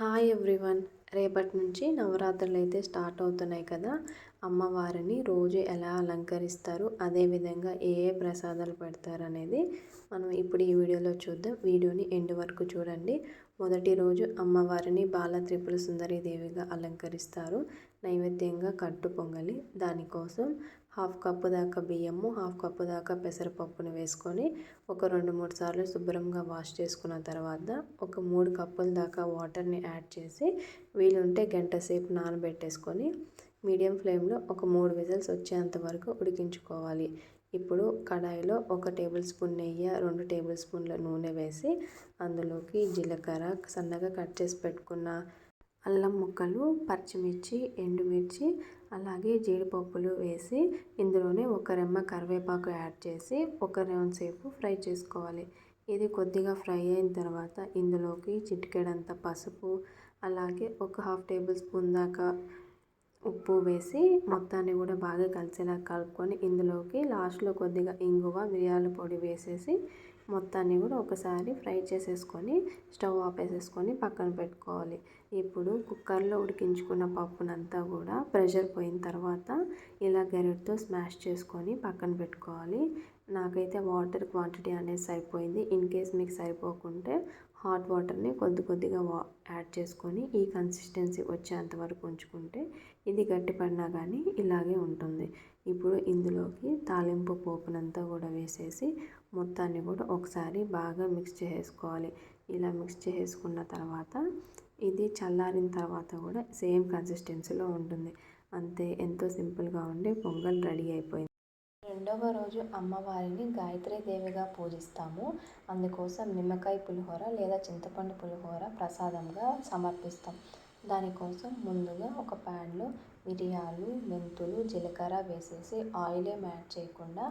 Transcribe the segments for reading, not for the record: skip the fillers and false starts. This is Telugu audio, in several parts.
Hi everyone. రేపటి నుంచి నవరాత్రులు అయితే స్టార్ట్ అవుతున్నాయి కదా. అమ్మవారిని రోజు ఎలా అలంకరిస్తారు, అదేవిధంగా ఏ ఏ ప్రసాదాలు పెడతారు అనేది మనం ఇప్పుడు ఈ వీడియోలో చూద్దాం. వీడియోని ఎండ్ వరకు చూడండి. మొదటి రోజు అమ్మవారిని బాల త్రిపుర సుందరి దేవిగా అలంకరిస్తారు. నైవేద్యంగా కట్టు పొంగలి, దానికోసం హాఫ్ కప్పు దాకా బియ్యము, హాఫ్ కప్పు దాకా పెసరపప్పును వేసుకొని ఒక 2-3 సార్లు శుభ్రంగా వాష్ చేసుకున్న తర్వాత ఒక 3 కప్పుల దాకా వాటర్ని యాడ్ చేసి వీలుంటే గంట సేపు నానబెట్టేసుకొని మీడియం ఫ్లేమ్లో ఒక 3 విజిల్స్ వచ్చేంత వరకు ఉడికించుకోవాలి. ఇప్పుడు కడాయిలో 1 టేబుల్ స్పూన్ నెయ్యి, 2 టేబుల్ స్పూన్ల నూనె వేసి అందులోకి జీలకర్ర, సన్నగా కట్ చేసి పెట్టుకున్న అల్లం ముక్కలు, పచ్చిమిర్చి, ఎండుమిర్చి, అలాగే జీడిపప్పులు వేసి ఇందులోనే ఒక రెమ్మ కరివేపాకు యాడ్ చేసి ఒక రౌండ్ సేపు ఫ్రై చేసుకోవాలి. ఇది కొద్దిగా ఫ్రై అయిన తర్వాత ఇందులోకి చిటికెడంత పసుపు, అలాగే ఒక హాఫ్ టేబుల్ స్పూన్ దాకా ఉప్పు వేసి మొత్తాన్ని కూడా బాగా కలిసేలా కలుపుకొని ఇందులోకి లాస్ట్లో కొద్దిగా ఇంగువ, మిరియాల పొడి వేసేసి మొత్తాన్ని కూడా ఒకసారి ఫ్రై చేసేసుకొని స్టవ్ ఆపేసేసుకొని పక్కన పెట్టుకోవాలి. ఇప్పుడు కుక్కర్లో ఉడికించుకున్న పప్పునంతా కూడా ప్రెషర్ పోయిన తర్వాత ఇలా గరిటెతో స్మాష్ చేసుకొని పక్కన పెట్టుకోవాలి. నాకైతే వాటర్ క్వాంటిటీ అనేది సరిపోయింది. ఇన్ కేస్ మీకు సరిపోకుంటే హాట్ వాటర్ని కొద్దిగా యాడ్ చేసుకొని ఈ కన్సిస్టెన్సీ వచ్చేంత వరకు ఉంచుకుంటే ఇది గట్టిపడినా కానీ ఇలాగే ఉంటుంది. ఇప్పుడు ఇందులోకి తాలింపు పోపునంతా కూడా వేసేసి మొత్తాన్ని కూడా ఒకసారి బాగా మిక్స్ చేసుకోవాలి. ఇలా మిక్స్ చేసుకున్న తర్వాత ఇది చల్లారిన తర్వాత కూడా సేమ్ కన్సిస్టెన్సీలో ఉంటుంది. అంతే, ఎంతో సింపుల్గా ఉండే పొంగల్ రెడీ అయిపోయింది. రెండవ రోజు అమ్మవారిని గాయత్రీదేవిగా పూజిస్తాము. అందుకోసం నిమ్మకాయ పులిహోర లేదా చింతపండు పులిహోర ప్రసాదంగా సమర్పిస్తాం. దానికోసం ముందుగా ఒక ప్యాన్లో మిరియాలు, మెంతులు, జీలకర్ర వేసేసి ఆయిల్ ఏం యాడ్ చేయకుండా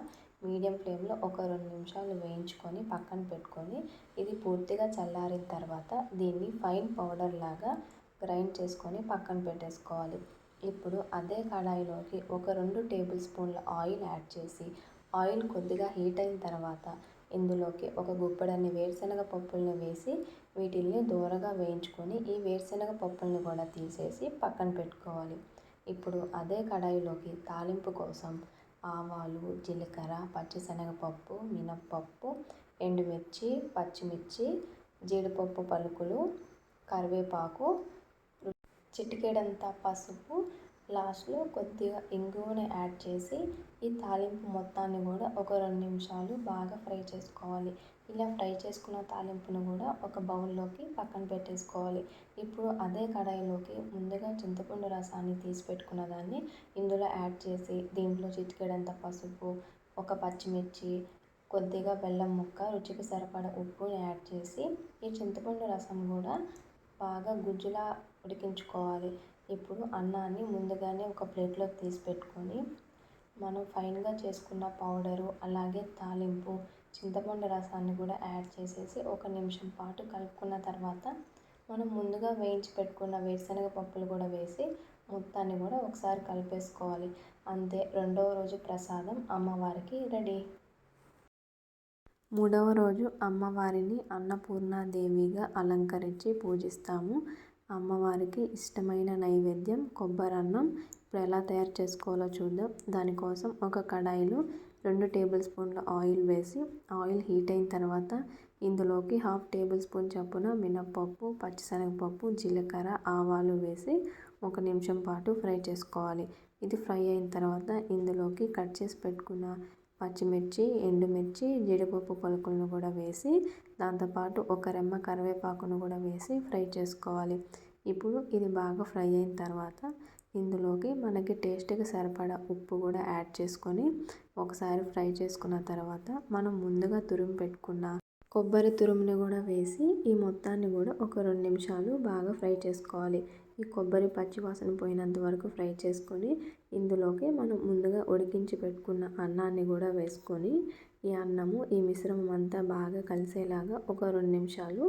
మీడియం ఫ్లేమ్లో ఒక 2 నిమిషాలు వేయించుకొని పక్కన పెట్టుకొని ఇది పూర్తిగా చల్లారిన తర్వాత దీన్ని ఫైన్ పౌడర్ లాగా గ్రైండ్ చేసుకొని పక్కన పెట్టేసుకోవాలి. ఇప్పుడు అదే కడాయిలోకి ఒక 2 టేబుల్ స్పూన్ల ఆయిల్ యాడ్ చేసి ఆయిల్ కొద్దిగా హీట్ అయిన తర్వాత ఇందులోకి ఒక గుప్పెడన్ని వేరుశనగ పప్పులను వేసి వీటిల్ని దూరగా వేయించుకొని ఈ వేరుశనగ పప్పులను కూడా తీసేసి పక్కన పెట్టుకోవాలి. ఇప్పుడు అదే కడాయిలోకి తాలింపు కోసం ఆవాలు, జీలకర్ర, పచ్చిశనగపప్పు, మినప్పప్పు, ఎండుమిర్చి, పచ్చిమిర్చి, జీడిపప్పు పలుకులు, కరివేపాకు, చిటికెడంత పసుపు, లాస్ట్లో కొద్దిగా ఇంగువను యాడ్ చేసి ఈ తాలింపు మొత్తాన్ని కూడా ఒక 2 నిమిషాలు బాగా ఫ్రై చేసుకోవాలి. ఇలా ఫ్రై చేసుకున్న తాలింపును కూడా ఒక బౌల్లోకి పక్కన పెట్టేసుకోవాలి. ఇప్పుడు అదే కడాయిలోకి ముందుగా చింతపండు రసాన్ని తీసి పెట్టుకున్న దాన్ని ఇందులో యాడ్ చేసి దీంట్లో చిటికెడంత పసుపు, ఒక పచ్చిమిర్చి, కొద్దిగా బెల్లం ముక్క, రుచికి సరిపడా ఉప్పుని యాడ్ చేసి ఈ చింతపండు రసం కూడా బాగా గుజ్జులా ఉడికించుకోవాలి. ఇప్పుడు అన్నాన్ని ముందుగానే ఒక ప్లేట్లోకి తీసి పెట్టుకొని మనం ఫైన్గా చేసుకున్న పౌడరు, అలాగే తాలింపు, చింతపండు రసాన్ని కూడా యాడ్ చేసేసి 1 నిమిషం పాటు కలుపుకున్న తర్వాత మనం ముందుగా వేయించి పెట్టుకున్న వేరుశనగ పప్పులు కూడా వేసి మొత్తాన్ని కూడా ఒకసారి కలిపేసుకోవాలి. అంతే, రెండవ రోజు ప్రసాదం అమ్మవారికి రెడీ. మూడవ రోజు అమ్మవారిని అన్నపూర్ణాదేవిగా అలంకరించి పూజిస్తాము. అమ్మవారికి ఇష్టమైన నైవేద్యం కొబ్బరన్నం. ఇప్పుడు ఎలా తయారు చేసుకోవాలో చూద్దాం. దానికోసం ఒక కడాయిలో 2 టేబుల్ స్పూన్ల ఆయిల్ వేసి ఆయిల్ హీట్ అయిన తర్వాత ఇందులోకి హాఫ్ టేబుల్ స్పూన్ చొప్పున మినప్పప్పు, పచ్చిశనగపప్పు, జీలకర్ర, ఆవాలు వేసి 1 నిమిషం పాటు ఫ్రై చేసుకోవాలి. ఇది ఫ్రై అయిన తర్వాత ఇందులోకి కట్ చేసి పెట్టుకున్న పచ్చిమిర్చి, ఎండుమిర్చి, జీడిపప్పు పలుకులను కూడా వేసి దాంతోపాటు ఒక రెమ్మ కరివేపాకును కూడా వేసి ఫ్రై చేసుకోవాలి. ఇప్పుడు ఇది బాగా ఫ్రై అయిన తర్వాత ఇందులోకి మనకి టేస్ట్కి సరిపడా ఉప్పు కూడా యాడ్ చేసుకొని ఒకసారి ఫ్రై చేసుకున్న తర్వాత మనం ముందుగా తురిమి పెట్టుకున్న కొబ్బరి తురుముని కూడా వేసి ఈ మొత్తాన్ని కూడా ఒక 2 నిమిషాలు బాగా ఫ్రై చేసుకోవాలి. ఈ కొబ్బరి పచ్చి వాసన పోయినంత వరకు ఫ్రై చేసుకొని ఇందులోకి మనం ముందుగా ఉడికించి పెట్టుకున్న అన్నాన్ని కూడా వేసుకొని ఈ అన్నము, ఈ మిశ్రమం అంతా బాగా కలిసేలాగా ఒక 2 నిమిషాలు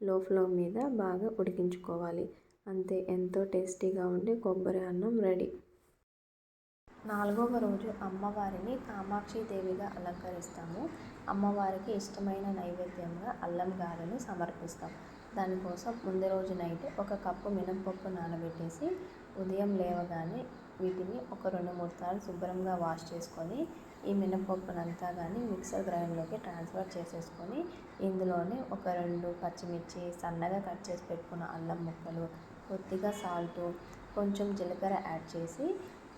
లో ఫ్లేమ్ మీద బాగా ఉడికించుకోవాలి. అంతే, ఎంతో టేస్టీగా ఉండే కొబ్బరి అన్నం రెడీ. నాలుగవ రోజు అమ్మవారిని కామాక్షిదేవిగా అలంకరిస్తాము. అమ్మవారికి ఇష్టమైన నైవేద్యంగా అల్లం గారెలు సమర్పిస్తాం. దానికోసం ముందు రోజు నైట్ ఒక కప్పు మినపప్పు నానబెట్టేసి ఉదయం లేవగానే వీటిని ఒక 2-3 సార్లు శుభ్రంగా వాష్ చేసుకొని ఈ మినపప్పునంతా కానీ మిక్సర్ గ్రైండర్లోకి ట్రాన్స్ఫర్ చేసేసుకొని ఇందులోనే ఒక 2 పచ్చిమిర్చి, సన్నగా కట్ చేసి పెట్టుకున్న అల్లం ముక్కలు, కొద్దిగా సాల్టు, కొంచెం జీలకర్ర యాడ్ చేసి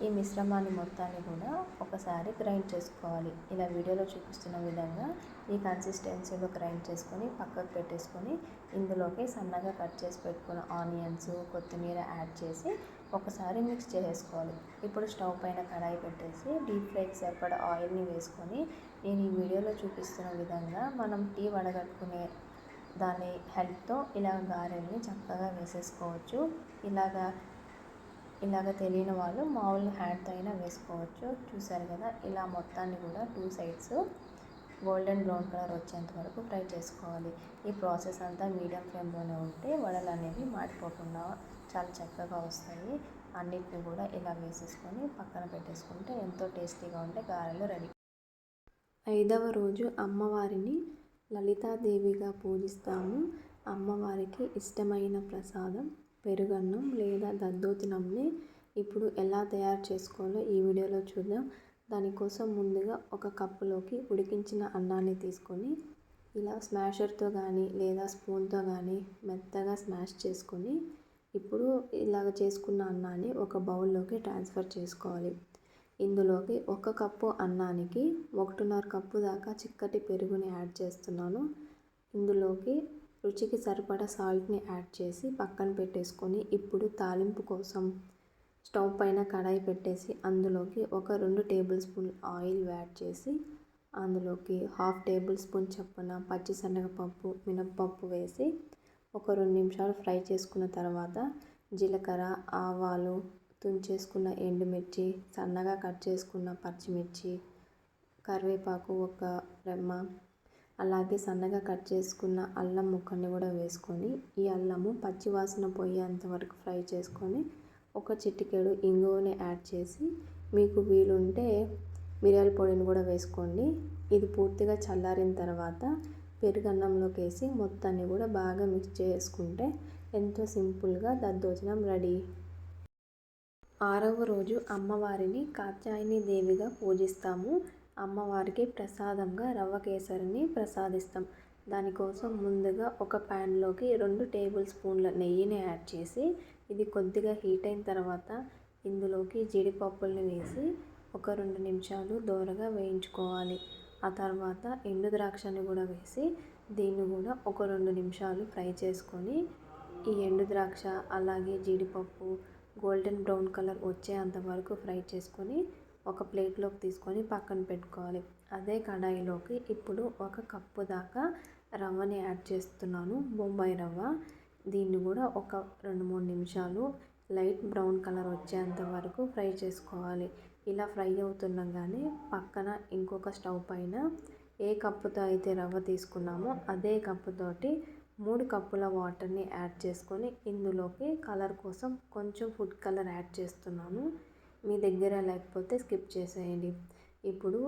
ఈ మిశ్రమాన్ని మొత్తాన్ని కూడా ఒకసారి గ్రైండ్ చేసుకోవాలి. ఇలా వీడియోలో చూపిస్తున్న విధంగా ఈ కన్సిస్టెన్సీలో గ్రైండ్ చేసుకొని పక్కకు పెట్టేసుకొని ఇందులోకి సన్నగా కట్ చేసి పెట్టుకున్న ఆనియన్స్, కొత్తిమీర యాడ్ చేసి ఒకసారి మిక్స్ చేసేసుకోవాలి. ఇప్పుడు స్టవ్ పైన కడాయి పెట్టేసి డీప్ ఫ్రైకి సరిపడా ఆయిల్ని వేసుకొని నేను ఈ వీడియోలో చూపిస్తున్న విధంగా మనం టీ వడగట్టుకునే దాని హెల్ప్తో ఇలా గారెల్ని చక్కగా వేసేసుకోవచ్చు. ఇలాగ తెలియని వాళ్ళు మామూలు హ్యాండ్తో అయినా వేసుకోవచ్చు. చూసారు కదా, ఇలా మొత్తాన్ని కూడా 2 సైడ్స్ గోల్డెన్ బ్రౌన్ కలర్ వచ్చేంత వరకు ఫ్రై చేసుకోవాలి. ఈ ప్రాసెస్ అంతా మీడియం ఫ్లేమ్లోనే ఉంటే వడలు అనేవి మాడిపోకుండా చాలా చక్కగా వస్తాయి. అన్నిటిని కూడా ఇలా వేసేసుకొని పక్కన పెట్టేసుకుంటే ఎంతో టేస్టీగా ఉంటే గారెలు రెడీ. 5వ రోజు అమ్మవారిని లలితాదేవిగా పూజిస్తాము. అమ్మవారికి ఇష్టమైన ప్రసాదం పెరుగన్నం లేదా దద్దోజనంని ఇప్పుడు ఎలా తయారు చేసుకోవాలో ఈ వీడియోలో చూద్దాం. దానికోసం ముందుగా ఒక కప్పులోకి ఉడికించిన అన్నాన్ని తీసుకొని ఇలా స్మాషర్తో కానీ లేదా స్పూన్తో కానీ మెత్తగా స్మాష్ చేసుకొని ఇప్పుడు ఇలాగ చేసుకున్న అన్నాన్ని ఒక బౌల్లోకి ట్రాన్స్ఫర్ చేసుకోవాలి. ఇందులోకి 1 కప్పు అన్నానికి 1.5 కప్పు దాకా చిక్కటి పెరుగుని యాడ్ చేస్తున్నాను. ఇందులోకి రుచికి సరిపడా సాల్ట్ని యాడ్ చేసి పక్కన పెట్టేసుకొని ఇప్పుడు తాలింపు కోసం స్టవ్ పైన కడాయి పెట్టేసి అందులోకి ఒక 2 టేబుల్ స్పూన్ ఆయిల్ యాడ్ చేసి అందులోకి 1/2 టేబుల్ స్పూన్ చొప్పున పచ్చిశనగపప్పు, మినప్పప్పు వేసి ఒక 2 నిమిషాలు ఫ్రై చేసుకున్న తర్వాత జీలకర్ర, ఆవాలు, తుంచేసుకున్న ఎండుమిర్చి, సన్నగా కట్ చేసుకున్న పచ్చిమిర్చి, కరివేపాకు ఒక రెమ్మ, అలాగే సన్నగా కట్ చేసుకున్న అల్లం ముక్కల్ని కూడా వేసుకొని ఈ అల్లము పచ్చివాసన పోయేంత వరకు ఫ్రై చేసుకొని ఒక చిటికెడు ఇంగువని యాడ్ చేసి మీకు వీలుంటే మిరియాల పొడిని కూడా వేసుకోండి. ఇది పూర్తిగా చల్లారిన తర్వాత పెరుగన్నంలోకి వేసి మొత్తాన్ని కూడా బాగా మిక్స్ చేసుకుంటే ఎంతో సింపుల్గా దద్దోజనం రెడీ. 6వ రోజు అమ్మవారిని కాత్యాయని దేవిగా పూజిస్తాము. అమ్మవారికి ప్రసాదంగా రవ్వ కేసరిని ప్రసాదిస్తాం. దానికోసం ముందుగా ఒక ప్యాన్లోకి 2 టేబుల్ స్పూన్ల నెయ్యిని యాడ్ చేసి ఇది కొద్దిగా హీట్ అయిన తర్వాత ఇందులోకి జీడిపప్పుల్ని వేసి ఒక 2 నిమిషాలు దోరగా వేయించుకోవాలి. ఆ తర్వాత ఎండు ద్రాక్షని కూడా వేసి దీన్ని కూడా ఒక 2 నిమిషాలు ఫ్రై చేసుకొని ఈ ఎండు ద్రాక్ష అలాగే జీడిపప్పు గోల్డెన్ బ్రౌన్ కలర్ వచ్చేంత వరకు ఫ్రై చేసుకొని ఒక ప్లేట్లోకి తీసుకొని పక్కన పెట్టుకోవాలి. అదే కడాయిలోకి ఇప్పుడు 1 కప్పు దాకా రవ్వని యాడ్ చేస్తున్నాను, బొంబాయి రవ్వ. దీన్ని కూడా ఒక 2-3 నిమిషాలు లైట్ బ్రౌన్ కలర్ వచ్చేంత వరకు ఫ్రై చేసుకోవాలి. ఇలా ఫ్రై అవుతుండగానే పక్కన ఇంకొక స్టవ్ పైన ఏ కప్పుతో అయితే రవ్వ తీసుకున్నామో అదే కప్పుతోటి 3 కప్పుల వాటర్ని యాడ్ చేసుకొని ఇందులోకి కలర్ కోసం కొంచెం ఫుడ్ కలర్ యాడ్ చేస్తున్నాను. మీ దగ్గర లేకపోతే స్కిప్ చేసేయండి. ఇప్పుడు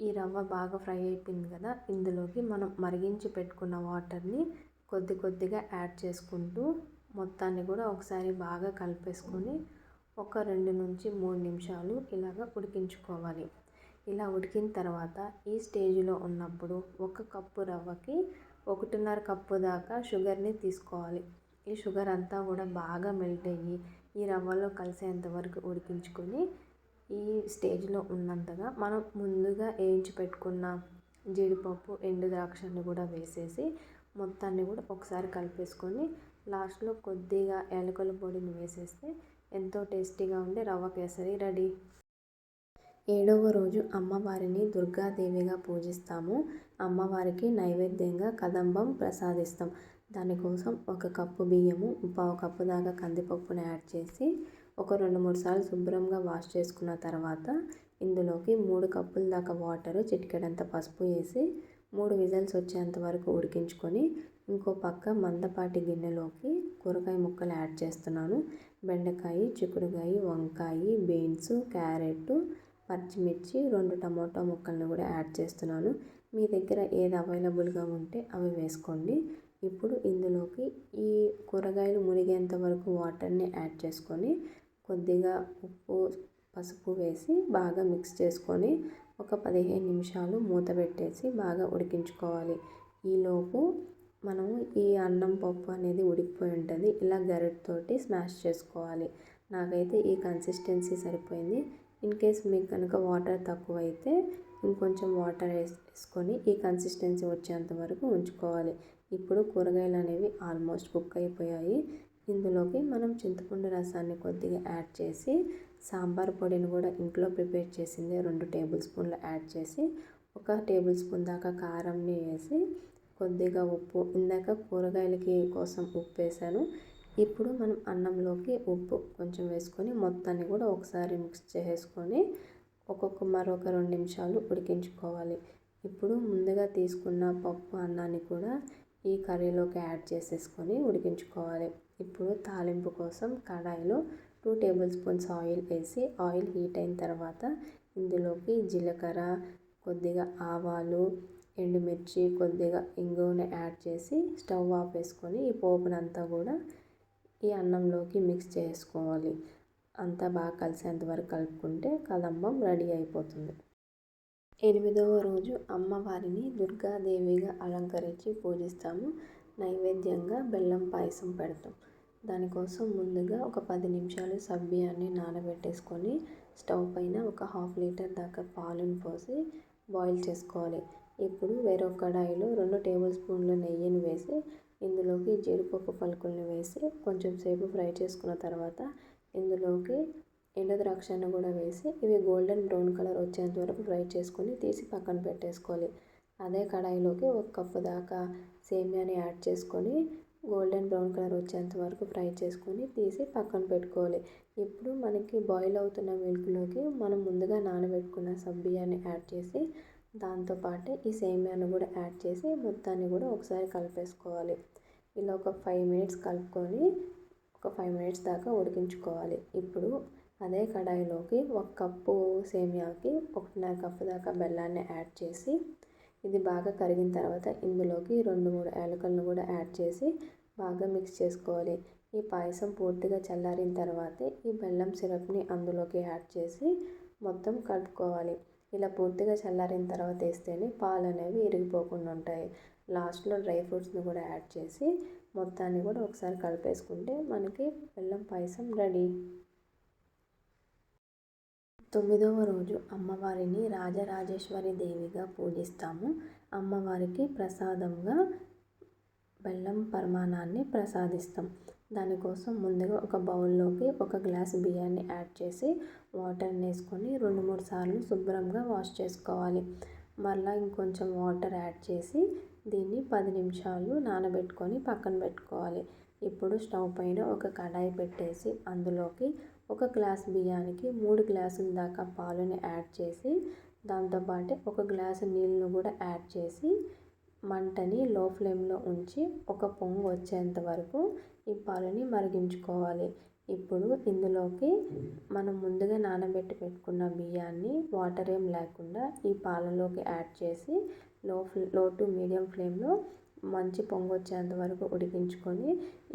ఈ రవ్వ బాగా ఫ్రై అయిపోయింది కదా, ఇందులోకి మనం మరిగించి పెట్టుకున్న వాటర్ని కొద్దిగా యాడ్ చేసుకుంటూ మొత్తాన్ని కూడా ఒకసారి బాగా కలిపేసుకొని ఒక 2-3 నిమిషాలు ఇలాగ ఉడికించుకోవాలి. ఇలా ఉడికిన తర్వాత ఈ స్టేజ్లో ఉన్నప్పుడు 1 కప్పు రవ్వకి 1.5 కప్పు దాకా షుగర్ని తీసుకోవాలి. ఈ షుగర్ అంతా కూడా బాగా మెల్ట్ అయ్యి ఈ రవ్వలో కలిసేంత వరకు ఉడికించుకొని ఈ స్టేజ్లో ఉన్నంతగా మనం ముందుగా వేయించి పెట్టుకున్న జీడిపప్పు, ఎండు ద్రాక్షని కూడా వేసేసి మొత్తాన్ని కూడా ఒకసారి కలిపేసుకొని లాస్ట్లో కొద్దిగా యాలకుల పొడిని వేసేస్తే ఎంతో టేస్టీగా ఉండే రవ్వ కేసరి రెడీ. 7వ రోజు అమ్మవారిని దుర్గాదేవిగా పూజిస్తాము. అమ్మవారికి నైవేద్యంగా కదంబం ప్రసాదిస్తాం. దానికోసం 1 కప్పు బియ్యము, 1/4 కప్పు దాకా కందిపప్పుని యాడ్ చేసి ఒక 2-3 సార్లు శుభ్రంగా వాష్ చేసుకున్న తర్వాత ఇందులోకి 3 కప్పుల దాకా వాటరు, చిటికెడంత పసుపు వేసి 3 విజిల్స్ వచ్చేంత వరకు ఉడికించుకొని ఇంకో పక్క మందపాటి గిన్నెలోకి కూరగాయ ముక్కలు యాడ్ చేస్తున్నాను. బెండకాయ, చిక్కుడుకాయ, వంకాయ, బీన్స్, క్యారెట్, పచ్చిమిర్చి, 2 టమోటా ముక్కలను కూడా యాడ్ చేస్తున్నాను. మీ దగ్గర ఏది అవైలబుల్గా ఉంటే అవి వేసుకోండి. ఇప్పుడు ఇందులోకి ఈ కూరగాయలు మునిగేంత వరకు వాటర్ని యాడ్ చేసుకొని కొద్దిగా ఉప్పు పసుపు వేసి బాగా మిక్స్ చేసుకొని ఒక 15 నిమిషాలు మూత పెట్టేసి బాగా ఉడికించుకోవాలి. ఈలోపు మనము ఈ అన్నం పప్పు అనేది ఉడికిపోయి ఉంటుంది. ఇలా గరిటెతోటి స్మాష్ చేసుకోవాలి. నాకైతే ఈ కన్సిస్టెన్సీ సరిపోయింది. ఇన్ కేస్ మీకు కనుక వాటర్ తక్కువైతే ఇంకొంచెం వాటర్ వేసుకొని ఈ కన్సిస్టెన్సీ వచ్చేంత వరకు ఉంచుకోవాలి. ఇప్పుడు కూరగాయలు అనేవి ఆల్మోస్ట్ కుక్ అయిపోయాయి. ఇందులోకి మనం చింతపండు రసాన్ని కొద్దిగా యాడ్ చేసి సాంబార్ పొడిని కూడా ఇంట్లో ప్రిపేర్ చేసింది 2 టేబుల్ స్పూన్లు యాడ్ చేసి 1 టేబుల్ స్పూన్ దాకా కారంని వేసి కొద్దిగా ఉప్పు, ఇందాక కూరగాయలకి కోసం ఉప్పు వేసాను. ఇప్పుడు మనం అన్నంలోకి ఉప్పు కొంచెం వేసుకొని మొత్తాన్ని కూడా ఒకసారి మిక్స్ చేసుకొని మరొక 2 నిమిషాలు ఉడికించుకోవాలి. ఇప్పుడు ముందుగా తీసుకున్న పప్పు అన్నాన్ని కూడా ఈ కర్రీలోకి యాడ్ చేసేసుకొని ఉడికించుకోవాలి. ఇప్పుడు తాలింపు కోసం కడాయిలో 2 టేబుల్ స్పూన్స్ ఆయిల్ వేసి ఆయిల్ హీట్ అయిన తర్వాత ఇందులోకి జీలకర్ర, కొద్దిగా ఆవాలు, ఎండుమిర్చి, కొద్దిగా ఇంగువని యాడ్ చేసి స్టవ్ ఆఫ్ వేసుకొని ఈ పోపునంతా కూడా ఈ అన్నంలోకి మిక్స్ చేసుకోవాలి. అంతా బాగా కలిసేంత వరకు కలుపుకుంటే కదంబం రెడీ అయిపోతుంది. 8వ రోజు అమ్మవారిని దుర్గాదేవిగా అలంకరించి పూజిస్తాము. నైవేద్యంగా బెల్లం పాయసం పెడతాం. దానికోసం ముందుగా ఒక 10 నిమిషాలు సగ్గుబియ్యాన్ని నానబెట్టేసుకొని స్టవ్ పైన ఒక 1/2 లీటర్ దాకా పాలను పోసి బాయిల్ చేసుకోవాలి. ఇప్పుడు వేరొక కడాయిలో 2 టేబుల్ స్పూన్ల నెయ్యిని వేసి ఇందులోకి జీడిపప్పు పలుకులను వేసి కొంచెం సేపు ఫ్రై చేసుకున్న తర్వాత ఇందులోకి ఎండుద్రాక్షను కూడా వేసి ఇవి గోల్డెన్ బ్రౌన్ కలర్ వచ్చేంత వరకు ఫ్రై చేసుకొని తీసి పక్కన పెట్టేసుకోవాలి. అదే కడాయిలోకి 1 కప్పు దాకా సేమియాని యాడ్ చేసుకొని గోల్డెన్ బ్రౌన్ కలర్ వచ్చేంత వరకు ఫ్రై చేసుకొని తీసి పక్కన పెట్టుకోవాలి. ఇప్పుడు మనకి బాయిల్ అవుతున్న మిల్క్లోకి మనం ముందుగా నానబెట్టుకున్న సగ్గుబియ్యాన్ని యాడ్ చేసి దాంతోపాటు ఈ సేమియాను కూడా యాడ్ చేసి మొత్తాన్ని కూడా ఒకసారి కలిపేసుకోవాలి. ఇలా ఒక 5 మినిట్స్ కలుపుకొని ఒక 5 మినిట్స్ దాకా ఉడికించుకోవాలి. ఇప్పుడు అదే కడాయిలోకి 1 కప్పు సేమియాకి 1.5 కప్పు దాకా బెల్లాన్ని యాడ్ చేసి ఇది బాగా కరిగిన తర్వాత ఇందులోకి 2-3 యాలకులను కూడా యాడ్ చేసి బాగా మిక్స్ చేసుకోవాలి. ఈ పాయసం పూర్తిగా చల్లారిన తర్వాతే ఈ బెల్లం సిరప్ని అందులోకి యాడ్ చేసి మొత్తం కలుపుకోవాలి. ఇలా పూర్తిగా చల్లారిన తర్వాత వేస్తేనే పాలు అనేవి ఇరిగిపోకుండా ఉంటాయి. లాస్ట్లో డ్రై ఫ్రూట్స్ని కూడా యాడ్ చేసి మొత్తాన్ని కూడా ఒకసారి కలిపేసుకుంటే మనకి బెల్లం పాయసం రెడీ. 9వ రోజు అమ్మవారిని రాజరాజేశ్వరి దేవిగా పూజిస్తాము. అమ్మవారికి ప్రసాదంగా బెల్లం పరమాన్నాన్ని ప్రసాదిస్తాం. దానికోసం ముందుగా ఒక బౌల్లోకి 1 గ్లాసు బియ్యాన్ని యాడ్ చేసి వాటర్ని వేసుకొని 2-3 సార్లు శుభ్రంగా వాష్ చేసుకోవాలి. మళ్ళీ ఇంకొంచెం వాటర్ యాడ్ చేసి దీన్ని 10 నిమిషాలు నానబెట్టుకొని పక్కన పెట్టుకోవాలి. ఇప్పుడు స్టవ్ పైన ఒక కడాయి పెట్టేసి అందులోకి 1 గ్లాసు బియ్యానికి 3 గ్లాసుల దాకా పాలను యాడ్ చేసి దాంతోపాటు 1 గ్లాసు నీళ్ళను కూడా యాడ్ చేసి మంటని లో ఫ్లేమ్లో ఉంచి ఒక పొంగు వచ్చేంత వరకు ఈ పాలని మరిగించుకోవాలి. ఇప్పుడు ఇందులోకి మనం ముందుగా నానబెట్టి పెట్టుకున్న బియ్యాన్ని వాటర్ ఏం లేకుండా ఈ పాలలోకి యాడ్ చేసి లో టు మీడియం ఫ్లేమ్లో మంచి పొంగు వచ్చేంత వరకు ఉడికించుకొని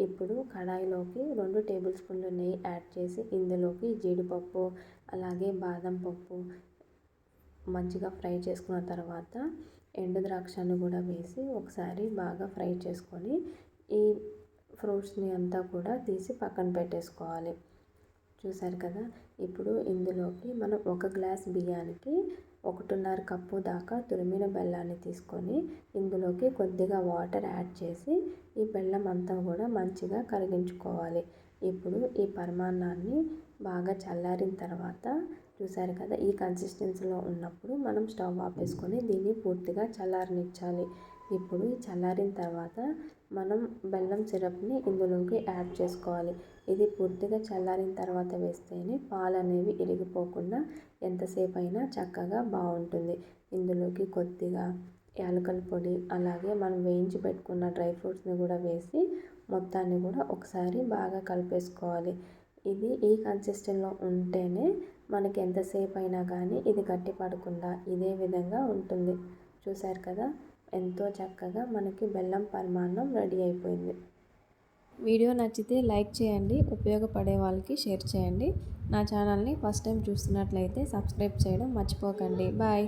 ఇప్పుడు కడాయిలోకి 2 టేబుల్ స్పూన్ల నెయ్యి యాడ్ చేసి ఇందులోకి జీడిపప్పు అలాగే బాదం పప్పు మంచిగా ఫ్రై చేసుకున్న తర్వాత ఎండుద్రాక్షను కూడా వేసి ఒకసారి బాగా ఫ్రై చేసుకొని ఈ ఫ్రూట్స్ని అంతా కూడా తీసి పక్కన పెట్టేసుకోవాలి. చూసారు కదా, ఇప్పుడు ఇందులోకి మనం 1 గ్లాస్ బియ్యానికి 1.5 కప్పు దాకా తురిమిన బెల్లాన్ని తీసుకొని ఇందులోకి కొద్దిగా వాటర్ యాడ్ చేసి ఈ బెల్లం అంతా కూడా మంచిగా కరిగించుకోవాలి. ఇప్పుడు ఈ పరమాన్నాన్ని బాగా చల్లారిన తర్వాత చూసారు కదా, ఈ కన్సిస్టెన్సీలో ఉన్నప్పుడు మనం స్టవ్ ఆపేసుకొని దీన్ని పూర్తిగా చల్లారనిచ్చాలి. ఇప్పుడు చల్లారిన తర్వాత మనం బెల్లం సిరప్ని ఇందులోకి యాడ్ చేసుకోవాలి. ఇది పూర్తిగా చల్లారిన తర్వాత వేస్తేనే పాలు అనేవి ఇరిగిపోకుండా ఎంతసేపు అయినా చక్కగా బాగుంటుంది. ఇందులోకి కొద్దిగా యాలకుల పొడి అలాగే మనం వేయించి పెట్టుకున్న డ్రై ఫ్రూట్స్ని కూడా వేసి మొత్తాన్ని కూడా ఒకసారి బాగా కలిపేసుకోవాలి. ఇది ఈ కన్సిస్టెన్సీలో ఉంటేనే మనకి ఎంతసేపు అయినా కానీ ఇది గట్టి పడకుండా ఇదే విధంగా ఉంటుంది. చూసారు కదా, ఎంతో చక్కగా మనకి బెల్లం పరమాన్నం రెడీ అయిపోయింది. వీడియో నచ్చితే లైక్ చేయండి, ఉపయోగపడే వాళ్ళకి షేర్ చేయండి. నా ఛానల్ని ఫస్ట్ టైం చూస్తున్నట్లయితే సబ్స్క్రైబ్ చేయడం మర్చిపోకండి. బాయ్.